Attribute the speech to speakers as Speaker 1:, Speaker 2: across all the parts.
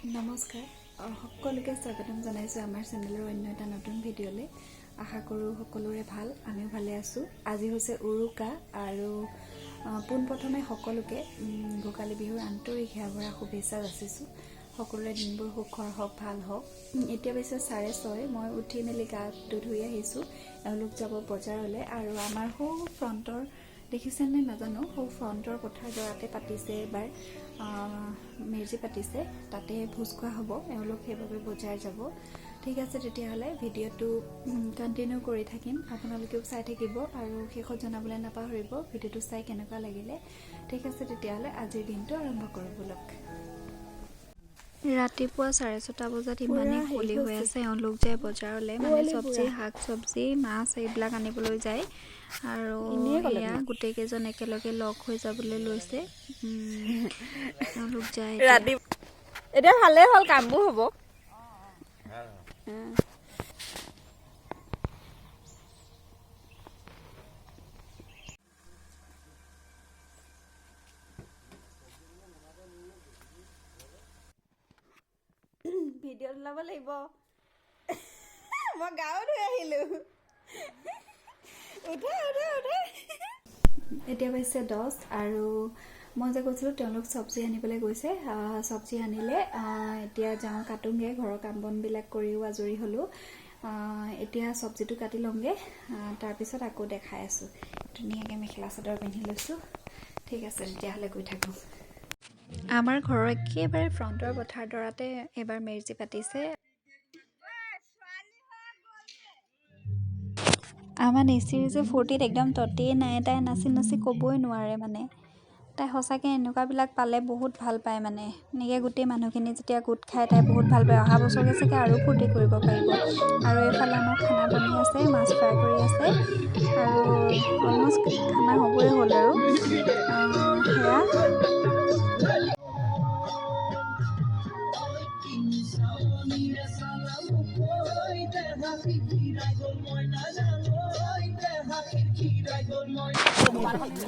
Speaker 1: নমস্কাৰ সকলোকে স্বাগতম জনাইছোঁ আমাৰ চেনেলৰ অন্য এটা নতুন ভিডিঅ'লৈ। আশা কৰোঁ সকলোৰে ভাল, আমিও ভালে আছোঁ। আজি হৈছে উৰুকা আৰু পোনপ্ৰথমে সকলোকে ভোগালী বিহুৰ আন্তৰিক সেৱাভৰা শুভেচ্ছা যাচিছোঁ। সকলোৰে দিনবোৰ সুখৰ হওক, ভাল হওক। এতিয়া পিছে 6:30, মই উঠি মেলি গাটো ধুই আহিছোঁ। এওঁলোক যাব বজাৰলৈ আৰু আমাৰ সৌ ফ্ৰণ্টৰ দেখিছেনে নাজানো, সৌ ফ্ৰণ্টৰ পথাৰডৰাতে পাতিছে এইবাৰ মেজি পাতিছে, তাতে ভোজ খোৱা হ'ব। এওঁলোক সেইবাবে বজাৰ যাব। ঠিক আছে, তেতিয়াহ'লে ভিডিঅ'টো কণ্টিনিউ কৰি থাকিম, আপোনালোকেও চাই থাকিব আৰু শেষত জনাবলৈ নাপাহৰিব ভিডিঅ'টো চাই কেনেকুৱা লাগিলে। ঠিক আছে, তেতিয়াহ'লে আজিৰ দিনটো আৰম্ভ কৰোঁ ব'লক। ৰাতিপুৱা 6:30 বজাত ইমানেই কুঁৱলী হৈ আছে। এওঁলোক যায় বজাৰলৈ, মানে চব্জি, শাক চব্জি, মাছ এইবিলাক আনিবলৈ যায় আৰু এয়া গোটেইকেইজন একেলগে লগ হৈ যাবলৈ লৈছে। এওঁলোক যায়
Speaker 2: এতিয়া ভালেই হ'ল, কামবোৰ হ'ব। ভিডিঅ' ওলাব লাগিব। মই গাও ধুই আহিলো।
Speaker 1: এতিয়া পাইছে 10 আৰু মই যে কৈছিলোঁ তেওঁলোক চব্জি আনিবলৈ গৈছে। চব্জি আনিলে, এতিয়া যাওঁ কাটোংগৈ, ঘৰৰ কাম বনবিলাক কৰিও আজৰি হ'লোঁ। এতিয়া চব্জিটো কাটি লওঁগৈ, তাৰপিছত আকৌ দেখাই আছোঁ। ধুনীয়াকৈ মেখেলা চাদৰ পিন্ধি লৈছোঁ। ঠিক আছে, তেতিয়াহ'লে গৈ থাকোঁ। আমাৰ ঘৰৰ একেবাৰে ফ্ৰণ্টৰ পথাৰডৰাতে এইবাৰ মেজি পাতিছে। আমাৰ নিচিৰ যে ফূৰ্তিত একদম ততেই নাই, তাই নাচি নাচি ক'বই নোৱাৰে মানে। তাই সঁচাকৈ এনেকুৱাবিলাক পালে বহুত ভাল পায় মানে। এনেকৈ গোটেই মানুহখিনি যেতিয়া গোট খায় তাই বহুত ভাল পায়। অহা বছৰকৈ চাগে আৰু ফূৰ্তি কৰিব পাৰিব। আৰু এইফালে আমাৰ খানা বনি আছে, মাছ ফ্ৰাই কৰি আছে আৰু অলমষ্ট খানা হ'বই হ'ল আৰু সেয়া।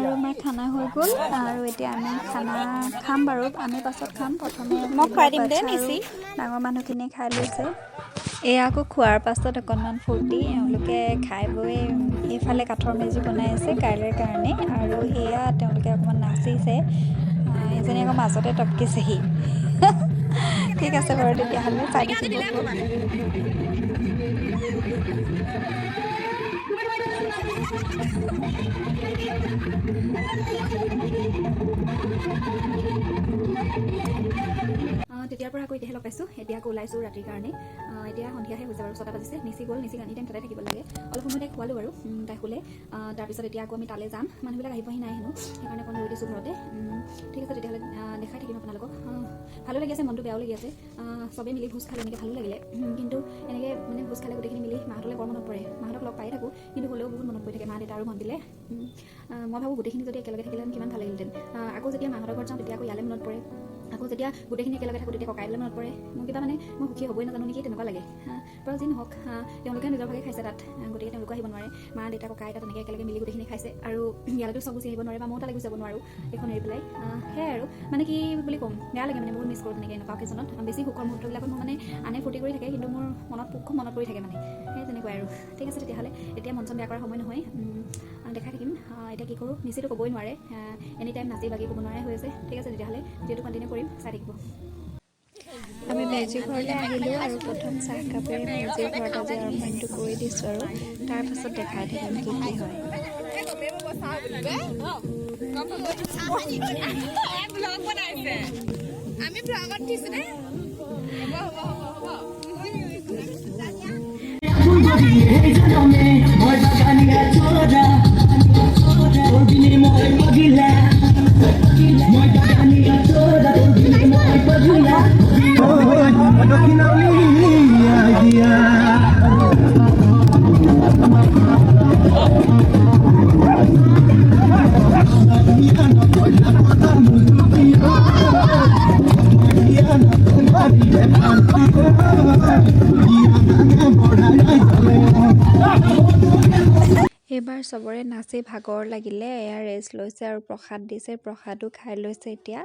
Speaker 1: আৰু আমাৰ খানা হৈ গ'ল আৰু এতিয়া আমি খানা খাম বাৰু, আমি পাছত খাম। প্ৰথমে
Speaker 2: মই খুৱাই দিম দে
Speaker 1: বাচ্ছা আৰু
Speaker 2: নিচি।
Speaker 1: ডাঙৰ মানুহখিনিয়ে খাই লৈছে। এয়া আকৌ খোৱাৰ পাছত অকণমান ফূৰ্তি, এওঁলোকে খাই বৈ এইফালে কাঠৰ মেজি বনাই আছে কাইলৈৰ কাৰণে আৰু এয়া তেওঁলোকে অকণমান নাচিছে। এজনী আকৌ মাজতে টপকিছেহি। ঠিক আছে বাৰু, তেতিয়াহ'লে চাই থাকিব। তেতিয়াৰ পৰা আকৌ এতিয়াহে লগ পাইছোঁ। এতিয়া আকৌ ওলাইছোঁ ৰাতিৰ কাৰণে। এতিয়া সন্ধিয়াহে হৈছে বাৰু, 6টা বাজিছে। নিচি গ'ল, নিচি এনি টাইম তাতে থাকিব লাগে। অলপ সময় তাইক খোৱালোঁ বাৰু, তাই শুলে। তাৰপিছত এতিয়া আকৌ আমি তালৈ যাম। মানুহবিলাক আহি পোৱাহি নাই হেনো, সেইকাৰণে অকণ ৰৈ দিছোঁ ঘৰতে। ঠিক আছে, তেতিয়াহ'লে দেখাই থাকিম আপোনালোকক। ভালো লাগি আছে, মনটো বেয়াও লাগি আছে। চবেই মিলি ভোজ খালে এনেকৈ ভালো লাগিলে, কিন্তু এনেকৈ মানে ভোজ খালে গোটেইখিনি মিলি মাহঁতলৈ বৰ মনত পৰে। মাহঁতক লগ পাই থাকোঁ, কিন্তু হ'লেও বহুত মনত পৰি থাকে মা দেউতা আৰু ভণ্টিলে। মই ভাবোঁ গোটেইখিনি যদি একেলগে থাকিলেহেঁতেন কিমান ভাল লাগিলহেঁতেন। আকৌ যেতিয়া মাহঁতৰ ঘৰত যাওঁ তেতিয়া আকৌ ইয়ালৈ মনত পৰে। আকৌ যেতিয়া গোটেইখিনি একেলগে থাকোঁ তেতিয়া ককাইলৈ মনত পৰে। মোৰ কিবা মানে মই সুখী হ'বই নাজানো নেকি, তেনেকুৱা লাগে। বাৰু যি নহওক, তেওঁলোকে নিজৰ ভাগে খাইছে তাত, গতিকে তেওঁলোকো আহিব নোৱাৰে। মা দেউতা ককাই তাত এনেকৈ একেলগে মিলি গোটেইখিনি খাইছে আৰু ইয়ালৈতো চব গুচি আহিব নোৱাৰে বা ময়ো তালৈ গুচি যাব নোৱাৰোঁ এইখন এৰি পেলাই। সেয়াই আৰু মানে কি বুলি ক'ম, বেয়া লাগে মানে, বহুত মিছ কৰোঁ তেনেকৈ এনেকুৱা অকেজনত। বেছি সুখৰ মুহূৰ্তবিলাকত মোৰ মানে আনে ফূৰ্তি কৰি থাকে, কিন্তু মোৰ খুব মনত পৰি থাকে মানে। সেই তেনেকুৱাই আৰু। ঠিক আছে, তেতিয়াহ'লে এতিয়া মন চন বেয়া কৰাৰ সময় নহয়, দেখাই থাকিম। এতিয়া কি কৰোঁ, নিশ্চিত ক'বই নোৱাৰে, এনি টাইম নাচি বাগি ক'ব নোৱাৰাই হৈ আছে। ঠিক আছে, তেতিয়াহ'লে ভিডিঅ'টো কণ্টিনিউ কৰিম, চাই থাকিব। আমি মেজি ঘৰলৈ আহিলোঁ আৰু প্ৰথম চাহ কাপেৰে মেজিৰ ঘৰত আজি আৰম্ভণিটো কৰি দিছোঁ আৰু তাৰপাছত দেখাই থাকিম কি কি হয়। এইবাৰ চবৰে নাচি ভাগৰ লাগিলে, এয়া ৰেষ্ট লৈছে আৰু প্ৰসাদ দিছে, প্ৰসাদো খাই লৈছে। এতিয়া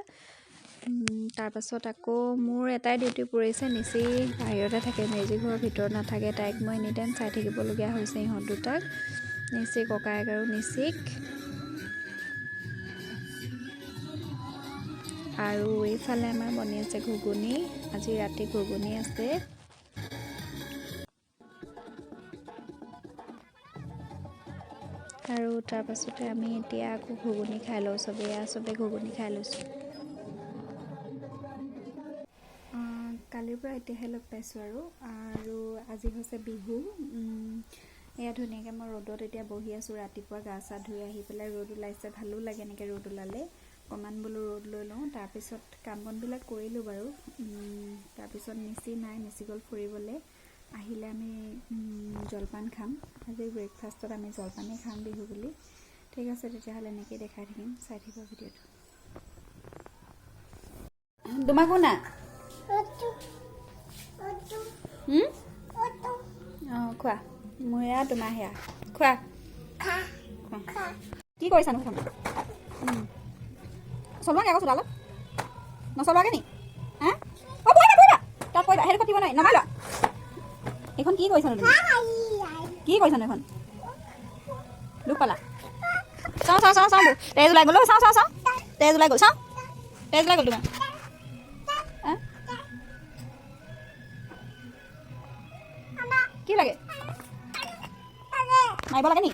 Speaker 1: তাৰপাছত আকৌ মোৰ এটাই ডিউটি পৰিছে, নিচি বাহিৰতে থাকে, মেজি ঘৰৰ ভিতৰত নাথাকে। তাইক মই এনি টাইম চাই থাকিবলগীয়া হৈছে, ইহঁত দুটাক, নিচি ককায়েক আৰু নিচিক। আৰু এইফালে আমাৰ বনি আছে ঘুগুনি, আজি ৰাতি ঘুগুনি আছে। আৰু তাৰপাছতে আমি এতিয়া আকৌ ঘুগুনি খাই লওঁ, চবেই ঘুগুনি খাই লৈছোঁ। কালিৰ পৰা এতিয়াহে লগ পাইছোঁ আৰু আজি হৈছে বিহু। এয়া ধুনীয়াকৈ মই ৰ'দত এতিয়া বহি আছোঁ, ৰাতিপুৱা গা চা ধুই আহি পেলাই ৰ'দ ওলাইছে, ভালো লাগে এনেকৈ ৰ'দ ওলালে, অকণমান বোলো ৰ'দ লৈ লওঁ। তাৰপিছত কাম বনবিলাক কৰিলোঁ বাৰু। তাৰপিছত নিচি নাই, নিচি গ'ল ফুৰিবলৈ। আহিলে আমি জলপান খাম, আজি ব্ৰেকফাষ্টত আমি জলপানেই খাম বিহু বুলি। ঠিক আছে তেতিয়াহ'লে এনেকেই দেখাই থাকিম, চাই থাকিব ভিডিঅ'টো। তোমাকো না অঁ খোৱা, মোৰ এয়া তোমাৰ সেয়া খোৱা। কি কৰিছানো সেইখন? চলোৱাগৈ আকৌ চোতালত, নচলোৱাগৈ নি? হা অঁ পৰিবা, তাত পৰিবা, সেইটো পাতিব নোৱাৰি, নমাই লোৱা। এইখন কি কৰিছানো তুমি? কি কৰিছানো এইখন? দুখ পালা? চাওঁ তেজ ওলাই গ'ল, চাওঁ তেজ ওলাই গ'ল, তেজ ওলাই গ'ল তোমাৰ। কি লাগে? মাৰিব লাগে নি?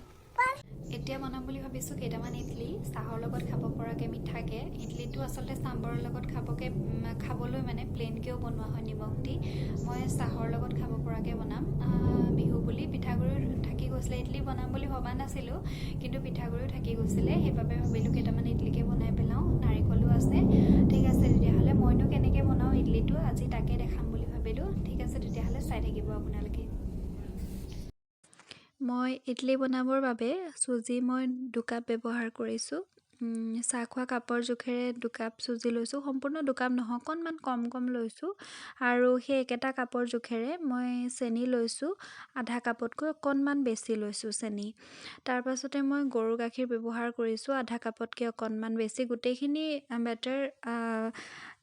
Speaker 1: এতিয়া বনাম বুলি ভাবিছোঁ কেইটামান ইডলি, চাহৰ লগত খাব পৰাকৈ মিঠাকৈ। ইডলিটো আচলতে চাম্বাৰৰ লগত খাবলৈ মানে প্লেইনকৈও বনোৱা হয় নিমখ দি। মই চাহৰ লগত খাব পৰাকৈ বনাম বিহু বুলি। পিঠাগুড়ি থাকি গৈছিলে, ইডলি বনাম বুলি ভবা নাছিলোঁ, কিন্তু পিঠাগুড়িও থাকি গৈছিলে, সেইবাবে ভাবিলোঁ কেইটামান ইডলিকে বনাই পেলাওঁ। নাৰিকলো আছে। ঠিক আছে তেতিয়াহ'লে মইনো কেনেকৈ বনাওঁ ইডলিটো আজি তাকে দেখাম বুলি ভাবিলোঁ। ঠিক আছে তেতিয়াহ'লে চাই থাকিব আপোনালোকে। মই ইডলি বনাবৰ বাবে চুজি মই 2 কাপ ব্যৱহাৰ কৰিছোঁ। চাহ খোৱা কাপৰ জোখেৰে 2 কাপ চুজি লৈছোঁ, সম্পূৰ্ণ 2 কাপ নহয়, অকণমান কম লৈছোঁ। আৰু সেই একেটা কাপৰ জোখেৰে মই চেনি লৈছোঁ, আধা কাপতকৈ অকণমান বেছি লৈছোঁ চেনি। তাৰপাছতে মই গৰু গাখীৰ ব্যৱহাৰ কৰিছোঁ, আধা কাপতকৈ অকণমান বেছি। গোটেইখিনি বেটাৰ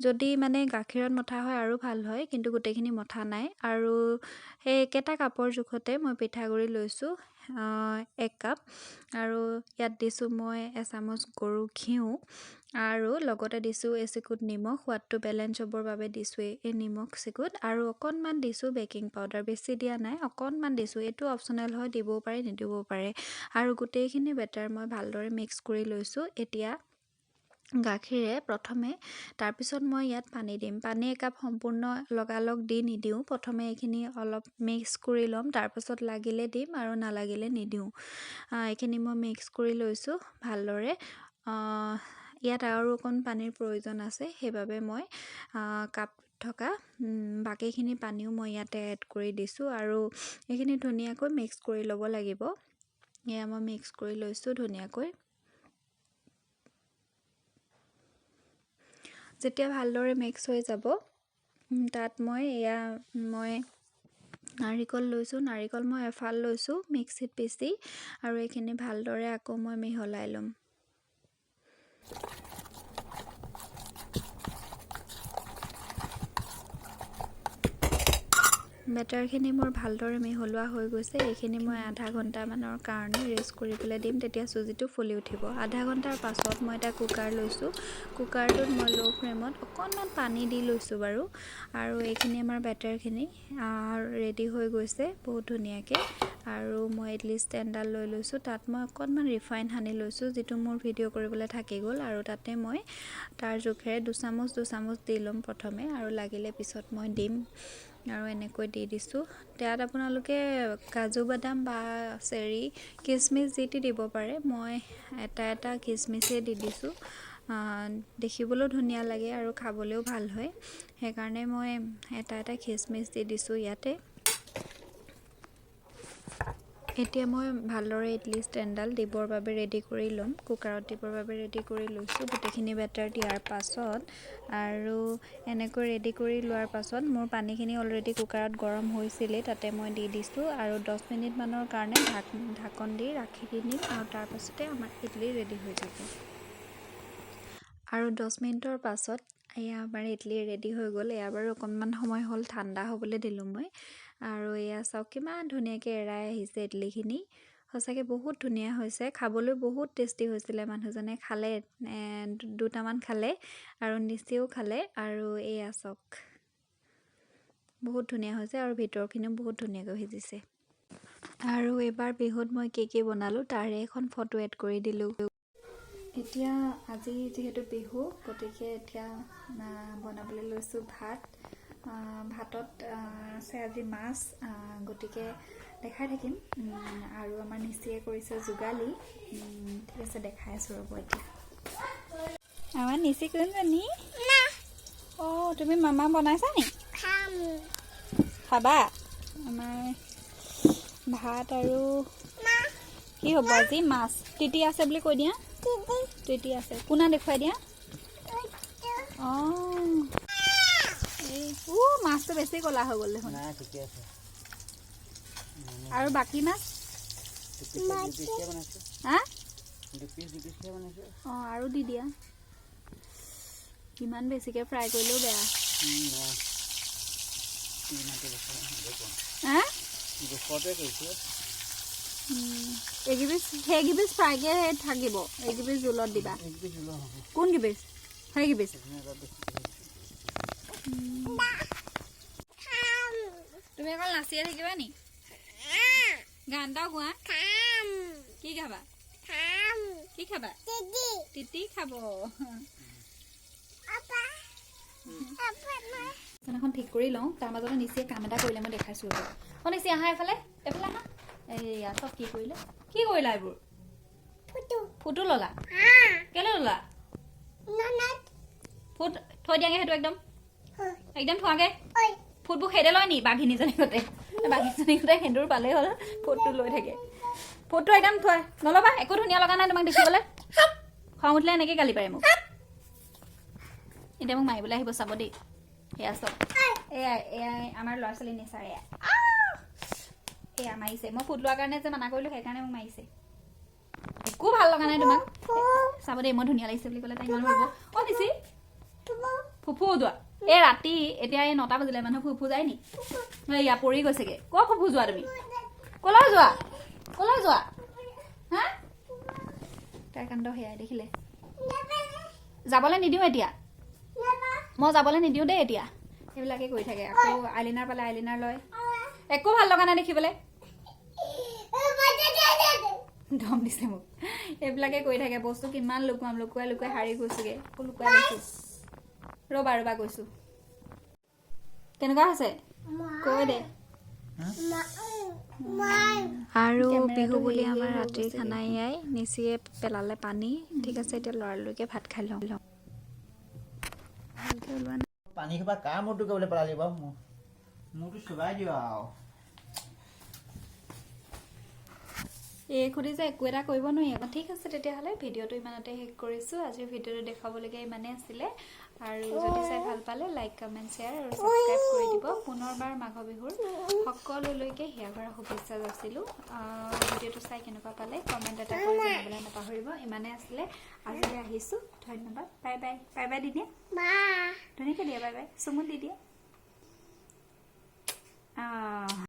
Speaker 1: যদি মানে গাখীৰত মঠা হয় আৰু ভাল হয়, কিন্তু গোটেইখিনি মঠা নাই। আৰু সেই একেটা কাপৰ জোখতে মই পিঠাগুড়ি লৈছোঁ 1 কাপ, আৰু ইয়াত দিছোঁ মই এচামুচ গৰু ঘিউ, আৰু লগতে দিছোঁ এচিকুট নিমখ, সোৱাদটো বেলেঞ্চ হ'বৰ বাবে দিছোঁ এই নিমখ চিকুট, আৰু অকণমান দিছোঁ বেকিং পাউডাৰ, বেছি দিয়া নাই, অকণমান দিছোঁ। এইটো অপশ্যনেল হয়, দিবও পাৰে নিদিবও পাৰে। আৰু গোটেইখিনি বেটাৰ মই ভালদৰে মিক্স কৰি লৈছোঁ এতিয়া গাখীৰে প্ৰথমে। তাৰপিছত মই ইয়াত পানী দিম, পানী 1 কাপ সম্পূৰ্ণ লগালগ দি নিদিওঁ, প্ৰথমে এইখিনি অলপ মিক্স কৰি ল'ম, তাৰপাছত লাগিলে দিম আৰু নালাগিলে নিদিওঁ। এইখিনি মই মিক্স কৰি লৈছোঁ ভালদৰে। ইয়াত আৰু অকণ পানীৰ প্ৰয়োজন আছে, সেইবাবে মই কাপ থকা বাকীখিনি পানীও মই ইয়াতে এড কৰি দিছোঁ, আৰু এইখিনি ধুনীয়াকৈ মিক্স কৰি ল'ব লাগিব। এয়া মই মিক্স কৰি লৈছোঁ ধুনীয়াকৈ। যেতিয়া ভালদৰে মিক্স হৈ যাব, তাত মই নাৰিকল লৈছোঁ, নাৰিকল মই এফাল লৈছোঁ মিক্সিত পিচি, আৰু এইখিনি ভালদৰে আকৌ মই মিহলাই ল'ম। বেটাৰখিনি মোৰ ভালদৰে মিহলোৱা হৈ গৈছে। এইখিনি মই আধা ঘণ্টামানৰ কাৰণে ৰেষ্ট কৰিবলৈ দিম, তেতিয়া চুজিটো ফুলি উঠিব। আধা ঘণ্টাৰ পাছত মই এটা কুকাৰ লৈছোঁ, কুকাৰটোত মই ল' ফ্লেমত অকণমান পানী দি লৈছোঁ বাৰু। আৰু এইখিনি আমাৰ বেটাৰখিনি ৰেডি হৈ গৈছে বহুত ধুনীয়াকৈ। আৰু মই ইডলি ষ্টেণ্ডডাল লৈ লৈছোঁ, তাত মই অকণমান ৰিফাইন সানি লৈছোঁ, যিটো মোৰ ভিডিঅ' কৰিবলৈ থাকি গ'ল। আৰু তাতে মই তাৰ জোখেৰে 2 চামুচ দি ল'ম প্ৰথমে, আৰু লাগিলে পিছত মই দিম, আৰু এনেকৈ দি দিছোঁ। তাত আপোনালোকে কাজু বাদাম বা চেৰি কিচমিচ যি টি দিব পাৰে, মই এটা কিচমিচেই দি দিছোঁ। দেখিবলৈও ধুনীয়া লাগে আৰু খাবলৈও ভাল হয়, সেইকাৰণে মই এটা কিচমিচ দি দিছোঁ ইয়াতে। এতিয়া মই ভালদৰে ইডলি ষ্টেণ্ডডাল দিবৰ বাবে ৰেডি কৰি ল'ম, কুকাৰত দিবৰ বাবে ৰেডি কৰি লৈছোঁ গোটেইখিনি বেটাৰ দিয়াৰ পাছত। আৰু এনেকৈ ৰেডি কৰি লোৱাৰ পাছত মোৰ পানীখিনি অলৰেডি কুকাৰত গৰম হৈছিলেই, তাতে মই দি দিছোঁ, আৰু 10 মিনিটমানৰ কাৰণে ঢাকন দি ৰাখি দিম, আৰু তাৰপাছতে আমাৰ ইডলি ৰেডি হৈ যাব। আৰু 10 মিনিটৰ পাছত এয়া আমাৰ ইডলি ৰেডি হৈ গ'ল। এয়া বাৰু অকণমান সময় হ'ল ঠাণ্ডা হ'বলৈ দিলোঁ মই। আৰু এয়া চাওক কিমান ধুনীয়াকৈ এৰাই আহিছে ইডলিখিনি। সঁচাকৈ বহুত ধুনীয়া হৈছে, খাবলৈ বহুত টেষ্টি হৈছিলে। মানুহজনে খালে, দুটামান খালে আৰু নিচেও খালে। আৰু এয়া চাওক বহুত ধুনীয়া হৈছে আৰু ভিতৰখিনিও বহুত ধুনীয়াকৈ সিজিছে। আৰু এইবাৰ বিহুত মই কি বনালোঁ তাৰে এখন ফটো এড কৰি দিলোঁ। এতিয়া আজি যিহেতু বিহু, গতিকে এতিয়া বনাবলৈ লৈছোঁ ভাত। ভাতত আছে আজি মাছ, গতিকে দেখাই থাকিম। আৰু আমাৰ নিচিয়ে কৰিছে যোগালী। ঠিক আছে, দেখাই আছোঁ ৰ'ব এতিয়া। আমাৰ নিচি কোনজনী? অঁ, তুমি মামা বনাইছা নি? খাবা? আমাৰ ভাত আৰু কি হ'ব আজি? মাছ। তিতি আছে বুলি কৈ দিয়া। তিতি আছে, কোনা দেখুৱাই দিয়া। অঁ, এই মাছটো বেছি ক'লা হৈ গ'ল দেখোন। আৰু বাকী মাছ? হা? অঁ, আৰু দি দিয়া। ইমান বেছিকৈ ফ্ৰাই কৰিলেও বেয়া। হা? সেইকেইপিচ ফ্ৰাইকৈ থাকিব, এইকেইপিচ জোলত দিবা। কোন কেইপিচ? সেইকেইপিচ তুমি অকল নাচিয়ে থাকিবা নি? গান এটাও গোৱা। কি খাবা? কি খাবা? তিতি খাব। এখন ঠিক কৰি লওঁ, তাৰ মাজতে নিচিয়ে কাম এটা কৰিলে মই দেখাইছোঁ। অঁ নিচি আহা এইফালে, এইফালে আহা। এইয়া চব কি কৰিলে? কি কৰিলা এইবোৰ? ফুটো ল'লা? কেলৈ ল'লা? ফুট থৈ দিয়াগে, সেইটো একদম একদম থোৱাগে। ফুটবোৰ সেইদে লয় নি বাঘিনীজনী গোটেই? বাঘিনীজনী গোটেই সেন্দুৰ পালেই হ'ল, ফুটটো লৈ থাকে। ফুটটো একদম থৈ নল'বা, একো ধুনীয়া লগা নাই তোমাক দেখিবলৈ। খং উঠিলে এনেকৈ গালি পাৰে মোক। এতিয়া মোক মাৰিবলৈ আহিব, চাব দেই। এয়া চব এয়াই আমাৰ ল'ৰা ছোৱালী নেচাৰ। এয়া মাৰিছে, মই ফুট লোৱাৰ কাৰণে যে মানা কৰিলোঁ, সেইকাৰণে মোক মাৰিছে। একো ভাল লগা নাই তোমাক, চাব দেই। মই ধুনীয়া লাগিছে বুলি ক'লে তাই ইমান ভাবিব। অঁ নিচি ফুফু যোৱা। এই ৰাতি এতিয়া এই 9টা বাজিলে, মানুহ ফুফু যায় নি? এয়া পৰি গৈছেগৈ। ক'ৰ ফুফু যোৱা তুমি? ক'লৈ যোৱা? ক'লৈ যোৱা? হা? তাইৰ কাণ্ড সেয়াই দেখিলে। যাবলৈ নিদিওঁ এতিয়া, মই যাবলৈ নিদিওঁ দেই এতিয়া। সেইবিলাকে কৰি থাকে। আকৌ আইলিনাৰ পালে আইলিনাৰ লয়। একো ভাল লগা নাই দেখিবলৈ। দম দিছে মোক। এইবিলাকে কৰি থাকে। বস্তু কিমান লুকুৱাই লুকুৱাই হাৰি গৈছোগৈ। লুকুৱাই দিছোঁ। ৰ'বা গৈছোঁ। কেনেকুৱা হৈছে কৈ দে। আৰু বিহু বুলি আমাৰ ৰাতিৰ খানা এয়াই। নিচিয়ে পেলালে পানী। ঠিক আছে, এতিয়া লৰালৰিকৈ ভাত খাই লওঁ। ভালকৈ ওলোৱা নাই।
Speaker 3: পানী খোপা কাৰ মূৰটো কৰিবলৈ পেলালি বাৰু? মূৰটো চুবাই দিওঁ আৰু।
Speaker 1: এই খুদি যে একো এটা কৰিব নোৱাৰি। ঠিক আছে, তেতিয়াহ'লে ভিডিঅ'টো ইমানতে শেষ কৰিছোঁ। আজিৰ ভিডিঅ'টো দেখুৱাবলগীয়া ইমানেই আছিলে। আৰু যদি চাই ভাল পালে লাইক, কমেণ্ট, শ্বেয়াৰ আৰু ছাবস্ক্ৰাইব কৰি দিব। পুনৰবাৰ মাঘ বিহুৰ সকলোলৈকে হিয়া ভৰা শুভেচ্ছা যাচিলোঁ। ভিডিঅ'টো চাই কেনেকুৱা পালে কমেণ্ট এটা কৰি জনাবলৈ নাপাহৰিব। ইমানেই আছিলে, আজিলৈ আহিছোঁ। ধন্যবাদ। Bye bye. Bye by the দিয়া। ধুনীয়াকৈ দিয়া বাই বাই। চুমুত দি দিয়া।